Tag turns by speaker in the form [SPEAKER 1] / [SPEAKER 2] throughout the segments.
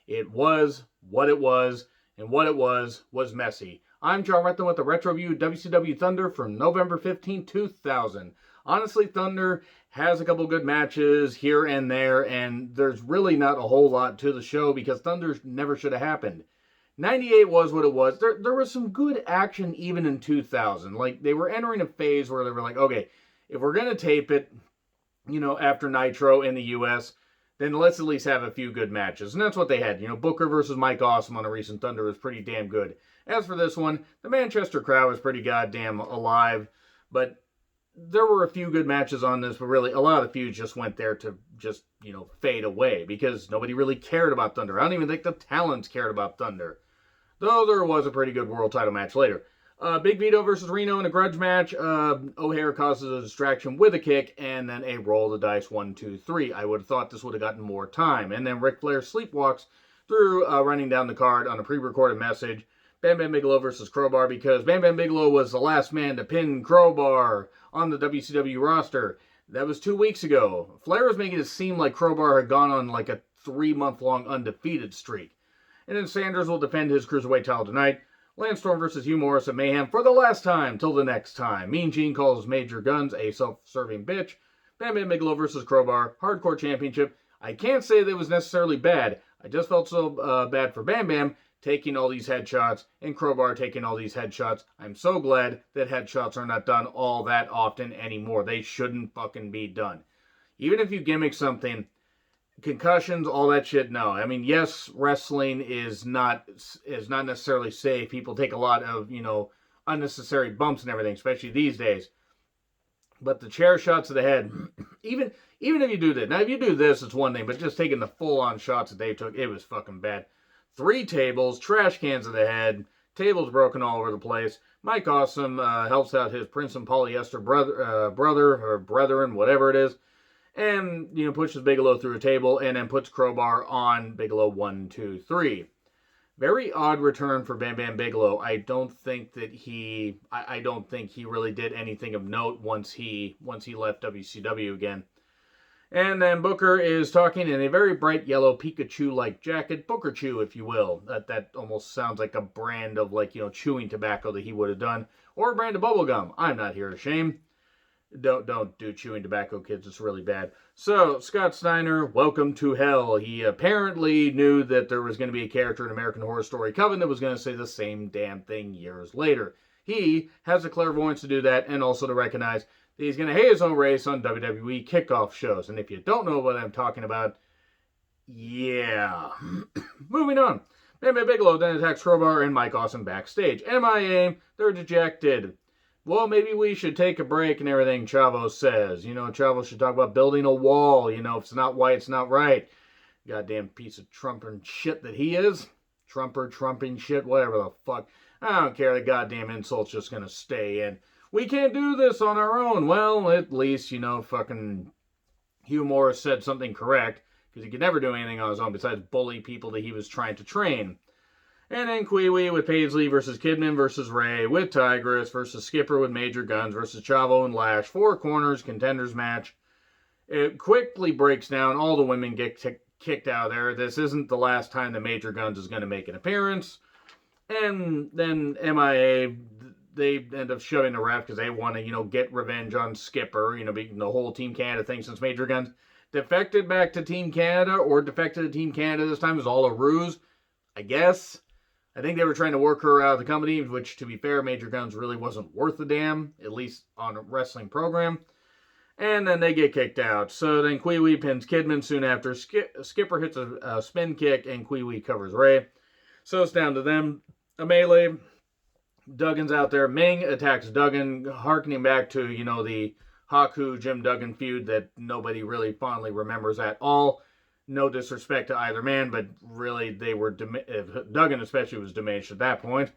[SPEAKER 1] It was what it was, and what it was messy. I'm John Retton with the Retro View WCW Thunder from November 15, 2000. Honestly, Thunder has a couple good matches here and there, and there's really not a whole lot to the show because Thunder never should have happened. 98 was what it was. There was some good action even in 2000. Like, they were entering a phase where they were like, okay, if we're going to tape it, after Nitro in the US, then let's at least have a few good matches. And that's what they had. Booker versus Mike Awesome on a recent Thunder was pretty damn good. As for this one, the Manchester crowd was pretty goddamn alive. But there were a few good matches on this, but really a lot of the feuds just went there to just, fade away because nobody really cared about Thunder. I don't even think the talents cared about Thunder. Though there was a pretty good world title match later. Big Vito versus Reno in a grudge match. O'Hare causes a distraction with a kick, and then a roll of the dice 1, 2, 3. I would have thought this would have gotten more time. And then Ric Flair sleepwalks through running down the card on a pre-recorded message. Bam Bam Bigelow versus Crowbar because Bam Bam Bigelow was the last man to pin Crowbar on the WCW roster. That was 2 weeks ago. Flair was making it seem like Crowbar had gone on like a 3-month-long undefeated streak. And then Sanders will defend his Cruiserweight title tonight. Lance Storm versus Hugh Morris at Mayhem for the last time till the next time. Mean Gene calls Major Guns a self-serving bitch. Bam Bam Bigelow versus Crowbar, Hardcore Championship. I can't say that it was necessarily bad. I just felt so bad for Bam Bam taking all these headshots and Crowbar taking all these headshots. I'm so glad that headshots are not done all that often anymore. They shouldn't fucking be done. Even if you gimmick something, concussions, all that shit, no. I mean, yes, wrestling is not necessarily safe. People take a lot of, unnecessary bumps and everything, especially these days. But the chair shots to the head, even if you do that. Now, if you do this, it's one thing, but just taking the full-on shots that they took, it was fucking bad. 3 tables, trash cans to the head, tables broken all over the place. Mike Awesome helps out his Prince and Polyester brother or brethren, whatever it is. And, pushes Bigelow through a table and then puts Crowbar on Bigelow 1, 2, 3. Very odd return for Bam Bam Bigelow. I don't think he really did anything of note once he left WCW again. And then Booker is talking in a very bright yellow Pikachu-like jacket, Booker Chew, if you will. That almost sounds like a brand of chewing tobacco that he would have done, or a brand of bubblegum. I'm not here to shame. Don't do chewing tobacco, kids. It's really bad. So, Scott Steiner, welcome to hell. He apparently knew that there was going to be a character in American Horror Story Coven that was going to say the same damn thing years later. He has the clairvoyance to do that and also to recognize that he's going to hate his own race on WWE kickoff shows. And if you don't know what I'm talking about, yeah. Moving on. Bam Bam Bigelow then attacks Crowbar and Mike Awesome backstage. MIA, they're dejected. Well, maybe we should take a break and everything, Chavo says. Chavo should talk about building a wall. If it's not white, it's not right. Goddamn piece of trumping shit that he is. Trumping shit, whatever the fuck. I don't care. The goddamn insult's just going to stay in. We can't do this on our own. Well, at least, fucking Hugh Morris said something correct. Because he could never do anything on his own besides bully people that he was trying to train. And then Kwee with Paisley versus Kidman versus Ray with Tigress versus Skipper with Major Guns versus Chavo and Lash. 4 corners, contenders match. It quickly breaks down. All the women get kicked out of there. This isn't the last time that Major Guns is going to make an appearance. And then MIA, they end up shoving the ref because they want to, get revenge on Skipper. The whole Team Canada thing since Major Guns defected back to Team Canada or defected to Team Canada this time is all a ruse, I guess. I think they were trying to work her out of the company, which, to be fair, Major Guns really wasn't worth a damn, at least on a wrestling program. And then they get kicked out. So then Kwee pins Kidman soon after. Skipper hits a spin kick, and Kwee covers Ray. So it's down to them. A melee. Duggan's out there. Ming attacks Duggan, harkening back to, the Haku Jim Duggan feud that nobody really fondly remembers at all. No disrespect to either man, but really they were, Duggan especially was diminished at that point.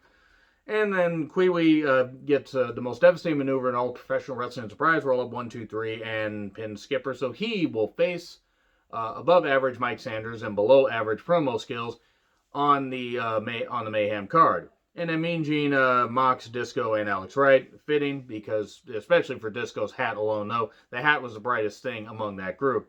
[SPEAKER 1] And then Kwee gets the most devastating maneuver in all professional wrestling surprise roll up 1, 2, 3 and pins Skipper. So he will face above average Mike Sanders and below average promo skills on the Mayhem card. And then Mean Gene mocks Disco and Alex Wright. Fitting because, especially for Disco's hat alone, though, the hat was the brightest thing among that group.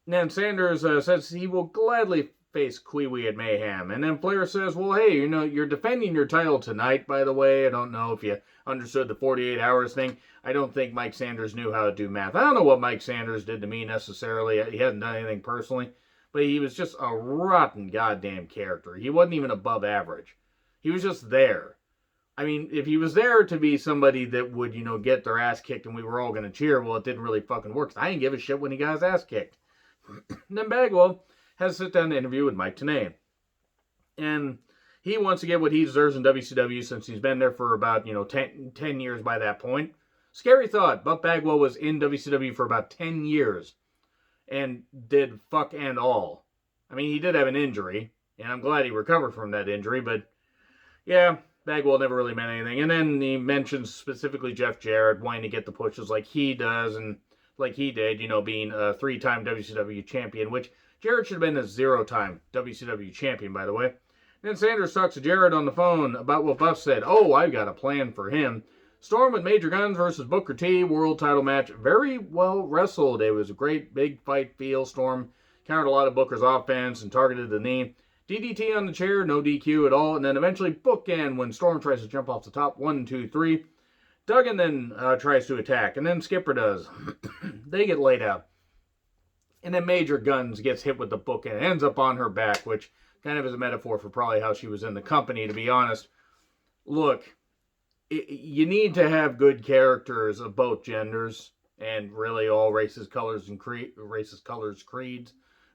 [SPEAKER 1] And then Sanders says he will gladly face Kiwi at Mayhem. And then Flair says, well, hey, you're defending your title tonight, by the way. I don't know if you understood the 48 hours thing. I don't think Mike Sanders knew how to do math. I don't know what Mike Sanders did to me necessarily. He hasn't done anything personally. But he was just a rotten goddamn character. He wasn't even above average. He was just there. I mean, if he was there to be somebody that would, get their ass kicked and we were all going to cheer, well, it didn't really fucking work. I didn't give a shit when he got his ass kicked. And then Bagwell has a sit-down interview with Mike Tenay. And he wants to get what he deserves in WCW since he's been there for about, 10 years by that point. Scary thought. Buck Bagwell was in WCW for about 10 years and did fuck and all. I mean, he did have an injury, and I'm glad he recovered from that injury, but yeah, Bagwell never really meant anything. And then he mentions specifically Jeff Jarrett wanting to get the pushes like he does and like he did, being a 3-time WCW champion, which Jarrett should have been a 0-time WCW champion, by the way. And then Sanders talks to Jarrett on the phone about what Buff said. Oh, I've got a plan for him. Storm with Major Guns versus Booker T, world title match. Very well wrestled. It was a great big fight feel. Storm countered a lot of Booker's offense and targeted the knee. DDT on the chair, no DQ at all, and then eventually bookend when Storm tries to jump off the top. 1, 2, 3. Duggan then tries to attack, and then Skipper does. They get laid out. And then Major Guns gets hit with the bookend, ends up on her back, which kind of is a metaphor for probably how she was in the company, to be honest. Look, you need to have good characters of both genders, and really all races, colors, and creeds,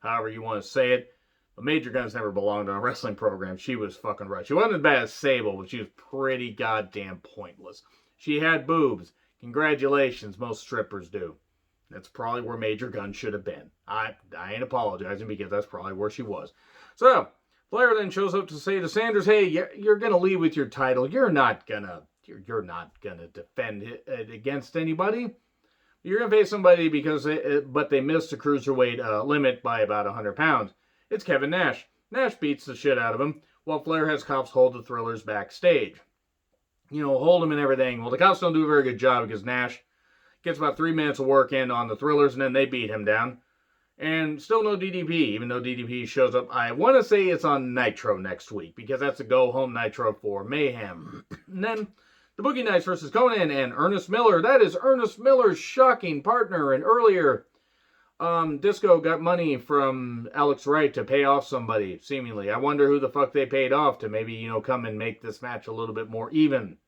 [SPEAKER 1] however you want to say it. But Major Guns never belonged on a wrestling program. She was fucking right. She wasn't as bad as Sable, but she was pretty goddamn pointless. She had boobs. Congratulations, most strippers do. That's probably where Major Guns should have been. I ain't apologizing because that's probably where she was. So, Flair then shows up to say to Sanders, hey, you're going to leave with your title. You're not going to defend it against anybody. You're going to face somebody but they missed the cruiserweight limit by about 100 pounds. It's Kevin Nash. Nash beats the shit out of him, while Flair has cops hold the Thrillers backstage. Hold them and everything. Well, the cops don't do a very good job because Nash gets about 3 minutes of work in on the Thrillers, and then they beat him down. And still no DDP, even though DDP shows up. I want to say it's on Nitro next week, because that's a go-home Nitro for Mayhem. And then the Boogie Nights versus Conan and Ernest Miller. That is Ernest Miller's shocking partner. And earlier, Disco got money from Alex Wright to pay off somebody, seemingly. I wonder who the fuck they paid off to maybe, come and make this match a little bit more even.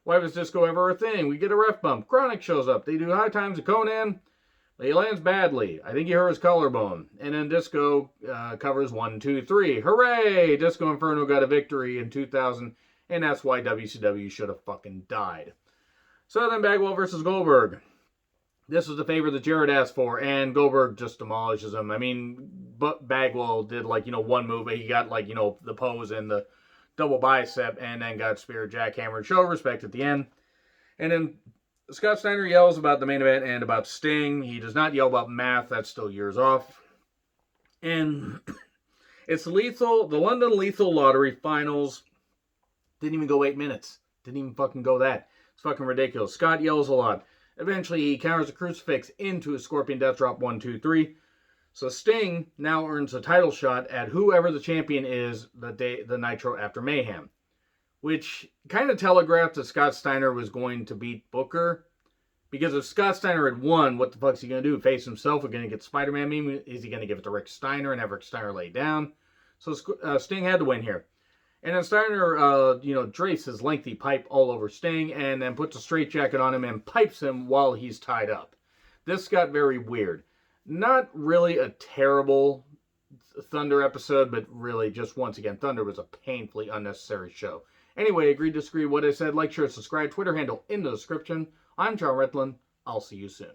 [SPEAKER 1] Why was Disco ever a thing? We get a ref bump. Chronic shows up. They do high times to Conan. He lands badly. I think he hurt his collarbone. And then Disco covers 1, 2, 3. Hooray! Disco Inferno got a victory in 2000, and that's why WCW should have fucking died. So then Bagwell versus Goldberg. This was the favor that Jarrett asked for, and Goldberg just demolishes him. I mean, but Bagwell did, one move. He got, the pose and the double bicep, and then got spear jackhammer and show respect at the end. And then Scott Steiner yells about the main event and about Sting. He does not yell about math. That's still years off. And it's lethal. The London Lethal Lottery Finals didn't even go 8 minutes. Didn't even fucking go that. It's fucking ridiculous. Scott yells a lot. Eventually, he counters a crucifix into a Scorpion Death Drop 1, 2, 3. So Sting now earns a title shot at whoever the champion is the Nitro after Mayhem, which kind of telegraphed that Scott Steiner was going to beat Booker. Because if Scott Steiner had won, what the fuck's he going to do? Face himself? We're going to get Spider-Man meme? Is he going to give it to Rick Steiner and have Rick Steiner lay down? So Sting had to win here. And then Steiner, drapes his lengthy pipe all over Sting and then puts a straitjacket on him and pipes him while he's tied up. This got very weird. Not really a terrible Thunder episode, but really just once again, Thunder was a painfully unnecessary show. Anyway, agree, disagree, what I said, like, share, subscribe, Twitter handle in the description. I'm John Retlin. I'll see you soon.